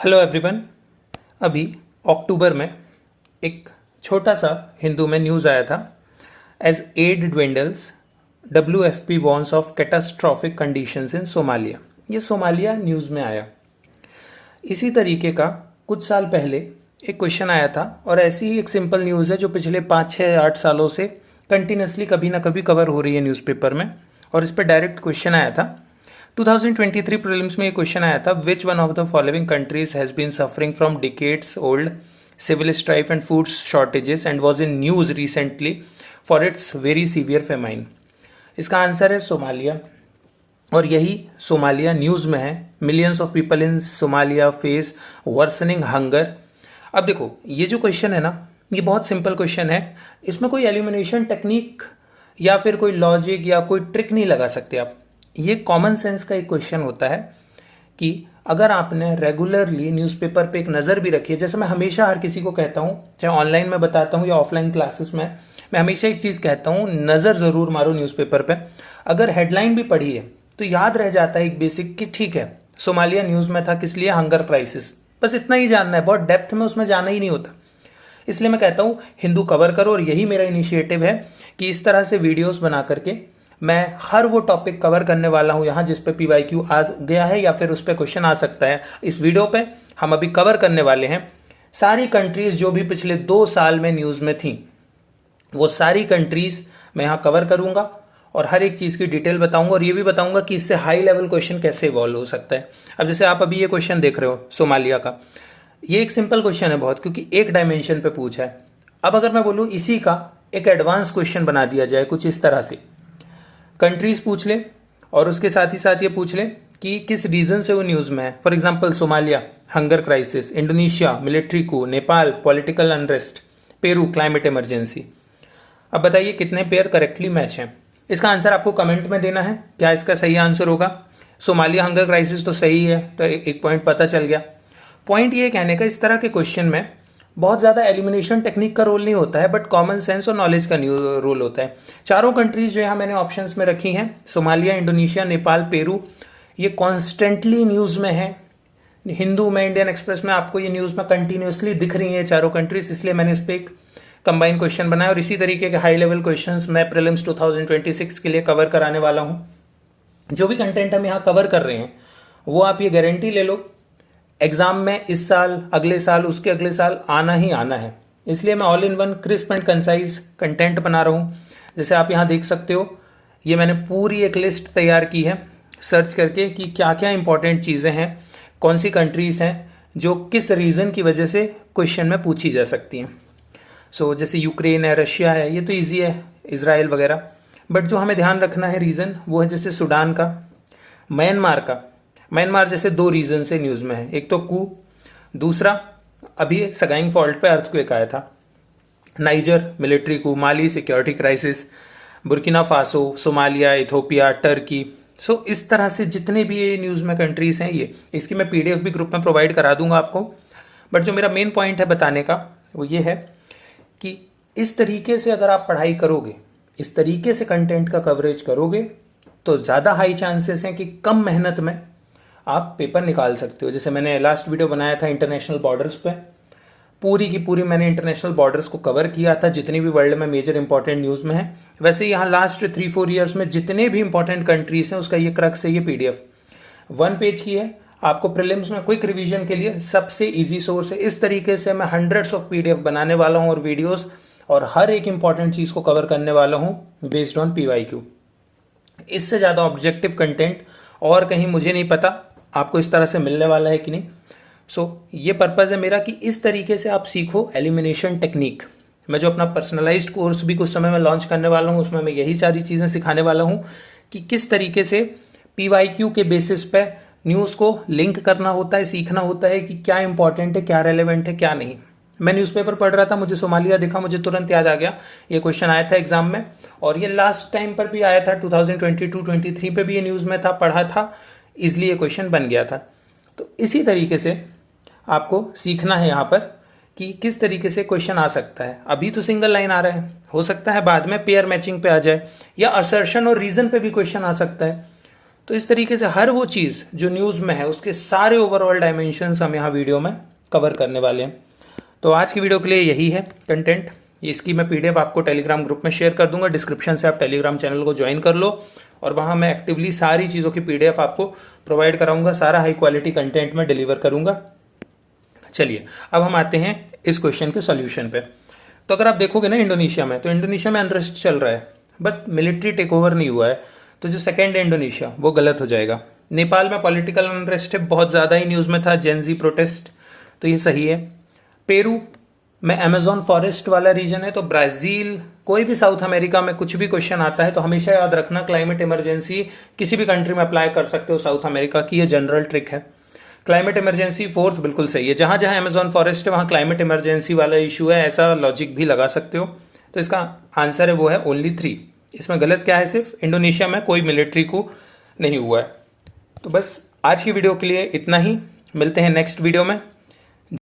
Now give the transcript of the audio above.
Hello everyone. अभी अक्टूबर में एक छोटा सा हिंदू में न्यूज़ आया था। As aid dwindles WFP warns of catastrophic conditions in Somalia. ये सोमालिया न्यूज़ में आया। इसी तरीके का कुछ साल पहले एक क्वेश्चन आया था और ऐसी ही एक सिंपल न्यूज़ है जो पिछले 5 6 8 सालों से कंटिन्यूसली कभी ना कभी कवर हो रही है न्यूज़पेपर में, और इस पर डायरेक्ट क्वेश्चन आया था। 2023 प्रीलिम्स में ये क्वेश्चन आया था, which one of the following countries has been suffering from decades old civil strife and food shortages and was in news recently for its very severe famine. इसका answer है Somalia, और यही Somalia news में है। Millions of people in Somalia face worsening hunger. अब देखो, ये जो क्वेश्चन है ना, ये बहुत सिंपल क्वेश्चन है। इसमें कोई एलिमिनेशन टेक्निक या फिर कोई लॉजिक या कोई ट्रिक नहीं लगा सकते आप। ये कॉमन सेंस का एक क्वेश्चन होता है कि अगर आपने रेगुलरली न्यूज़पेपर पे एक नज़र भी रखी है, जैसे मैं हमेशा हर किसी को कहता हूँ, चाहे ऑनलाइन में बताता हूँ या ऑफलाइन क्लासेस में, मैं हमेशा एक चीज़ कहता हूँ, नज़र ज़रूर मारो न्यूज़पेपर पे। अगर हेडलाइन भी पढ़ी है तो याद रह जाता है एक बेसिक कि ठीक है, सोमालिया न्यूज़ में था, किस लिए, हंगर क्राइसिस, बस इतना ही जानना है। बहुत डेप्थ में उसमें जाना ही नहीं होता। इसलिए मैं कहता हूँ हिंदू कवर करो, और यही मेरा इनिशिएटिव है कि इस तरह से वीडियोस बना करके मैं हर वो टॉपिक कवर करने वाला हूँ यहाँ जिस पे PYQ आ गया है या फिर उस पर क्वेश्चन आ सकता है। इस वीडियो पे हम अभी कवर करने वाले हैं सारी कंट्रीज़ जो भी पिछले 2 साल में न्यूज़ में थी, वो सारी कंट्रीज़ मैं यहाँ कवर करूँगा और हर एक चीज़ की डिटेल बताऊँगा, और ये भी बताऊँगा कि इससे हाई लेवल क्वेश्चन कैसे इवॉल्व हो सकता है। अब जैसे आप अभी ये क्वेश्चन देख रहे हो सोमालिया का, ये एक सिंपल क्वेश्चन है बहुत, क्योंकि एक डायमेंशन पे पूछा है। अब अगर मैं बोलूँ इसी का एक एडवांस क्वेश्चन बना दिया जाए कुछ इस तरह से, कंट्रीज पूछ ले और उसके साथ ही साथ ये पूछ ले कि किस रीजन से वो न्यूज़ में है। For example Somalia hunger crisis, Indonesia military Koo, Nepal political unrest, Peru climate emergency. अब बताइए कितने पेयर करेक्टली मैच हैं। इसका आंसर आपको कमेंट में देना है, क्या इसका सही आंसर होगा। सोमालिया हंगर क्राइसिस तो सही है, तो एक पॉइंट पता चल गया। पॉइंट ये कहने का, इस तरह के क्वेश्चन में बहुत ज़्यादा एलिमिनेशन टेक्निक का रोल नहीं होता है, बट कॉमन सेंस और नॉलेज का रोल होता है। चारों कंट्रीज जो यहाँ मैंने ऑप्शंस में रखी हैं, सोमालिया, इंडोनेशिया, नेपाल, पेरू, ये कॉन्स्टेंटली न्यूज़ में है। हिंदू में, इंडियन एक्सप्रेस में आपको ये न्यूज़ में कंटिन्यूसली दिख रही हैं चारों कंट्रीज, इसलिए मैंने इस पर एक कंबाइन क्वेश्चन बनाया। और इसी तरीके के हाई लेवल क्वेश्चन मैं प्रीलिम्स 2026 के लिए कवर कराने वाला हूँ। जो भी कंटेंट हम यहाँ कवर कर रहे हैं वो आप ये गारंटी ले लो, एग्ज़ाम में इस साल, अगले साल, उसके अगले साल आना ही आना है। इसलिए मैं all in one crisp and concise content बना रहा हूँ। जैसे आप यहाँ देख सकते हो, ये मैंने पूरी एक लिस्ट तैयार की है सर्च करके कि क्या क्या इंपॉर्टेंट चीज़ें हैं, कौन सी कंट्रीज़ हैं जो किस रीज़न की वजह से क्वेश्चन में पूछी जा सकती हैं। सो जैसे यूक्रेन है, रशिया है, ये तो ईजी है, इसराइल वगैरह। बट जो हमें ध्यान रखना है रीज़न, वो है जैसे सूडान का, म्यांमार का। म्यांमार जैसे 2 रीजन से न्यूज़ में है, एक तो कू, दूसरा अभी सगाइंग फॉल्ट पे अर्थक्वेक आया था। Niger military coup, Mali security crisis, Burkina Faso, Somalia, Ethiopia, Turkey. So इस तरह से जितने भी ये न्यूज़ में कंट्रीज़ हैं, ये इसकी मैं PDF भी ग्रुप में प्रोवाइड करा दूंगा आपको। बट जो मेरा मेन पॉइंट है बताने का वो ये है कि इस तरीके से अगर आप पढ़ाई करोगे, इस तरीके से कंटेंट का कवरेज करोगे, तो ज़्यादा हाई चांसेस हैं कि कम मेहनत में आप पेपर निकाल सकते हो। जैसे मैंने लास्ट वीडियो बनाया था इंटरनेशनल बॉर्डर्स पे, पूरी की पूरी मैंने इंटरनेशनल बॉर्डर्स को कवर किया था जितनी भी वर्ल्ड में मेजर इंपॉर्टेंट न्यूज़ में है। वैसे यहाँ लास्ट 3-4 ईयर्स में जितने भी इंपॉर्टेंट कंट्रीज हैं उसका ये क्रक्स है, ये PDF 1 पेज की है। आपको प्रीलिम्स में क्विक रिवीजन के लिए सबसे ईजी सोर्स है। इस तरीके से मैं हंड्रेड्स ऑफ PDF बनाने वाला हूँ और वीडियोज़, और हर एक इंपॉर्टेंट चीज़ को कवर करने वाला हूँ बेस्ड ऑन PYQ। इससे ज़्यादा ऑब्जेक्टिव कंटेंट और कहीं मुझे नहीं पता आपको इस तरह से मिलने वाला है कि नहीं। सो ये पर्पज़ है मेरा कि इस तरीके से आप सीखो एलिमिनेशन टेक्निक। मैं जो अपना पर्सनलाइज्ड कोर्स भी कुछ समय में लॉन्च करने वाला हूँ, उसमें मैं यही सारी चीज़ें सिखाने वाला हूँ कि किस तरीके से PYQ के बेसिस पे न्यूज़ को लिंक करना होता है, सीखना होता है कि क्या इंपॉर्टेंट है, क्या रेलेवेंट है, क्या नहीं। मैं न्यूज़पेपर पढ़ रहा था, मुझे सोमालिया दिखा, मुझे तुरंत याद आ गया ये क्वेश्चन आया था एग्जाम में, और ये लास्ट टाइम पर भी आया था 2022-23 पे भी ये न्यूज़ में था, पढ़ा था, इसलिए ये क्वेश्चन बन गया था। तो इसी तरीके से आपको सीखना है यहाँ पर कि किस तरीके से क्वेश्चन आ सकता है। अभी तो सिंगल लाइन आ रहा है, हो सकता है बाद में पेयर मैचिंग पे आ जाए, या असर्शन और रीज़न पे भी क्वेश्चन आ सकता है। तो इस तरीके से हर वो चीज़ जो न्यूज़ में है उसके सारे ओवरऑल डायमेंशंस हम यहाँ वीडियो में कवर करने वाले हैं। तो आज की वीडियो के लिए यही है कंटेंट। इसकी मैं पीडीएफ आपको टेलीग्राम ग्रुप में शेयर कर दूंगा, डिस्क्रिप्शन से आप टेलीग्राम चैनल को ज्वाइन कर लो और वहाँ मैं एक्टिवली सारी चीज़ों की पीडीएफ आपको प्रोवाइड कराऊंगा, सारा हाई क्वालिटी कंटेंट में डिलीवर करूंगा। चलिए अब हम आते हैं इस क्वेश्चन के सोल्यूशन पे। तो अगर आप देखोगे ना इंडोनेशिया में, तो इंडोनेशिया में अनरेस्ट चल रहा है बट मिलिट्री टेक ओवर नहीं हुआ है, तो जो सेकेंड है इंडोनेशिया वो गलत हो जाएगा। नेपाल में पॉलिटिकल अनरेस्ट है, बहुत ज़्यादा ही न्यूज़ में था, जेनजी प्रोटेस्ट, तो ये सही है। पेरू में अमेजोन फॉरेस्ट वाला रीजन है, तो ब्राज़ील, कोई भी साउथ अमेरिका में कुछ भी क्वेश्चन आता है तो हमेशा याद रखना क्लाइमेट इमरजेंसी किसी भी कंट्री में अप्लाई कर सकते हो, साउथ अमेरिका की ये जनरल ट्रिक है। क्लाइमेट इमरजेंसी फोर्थ बिल्कुल सही है, जहां जहां अमेजोन फॉरेस्ट है वहां क्लाइमेट इमरजेंसी वाला इशू है, ऐसा लॉजिक भी लगा सकते हो। तो इसका आंसर है वो है ओनली 3। इसमें गलत क्या है, सिर्फ इंडोनेशिया में कोई मिलिट्री को नहीं हुआ है। तो बस आज की वीडियो के लिए इतना ही, मिलते हैं नेक्स्ट वीडियो में।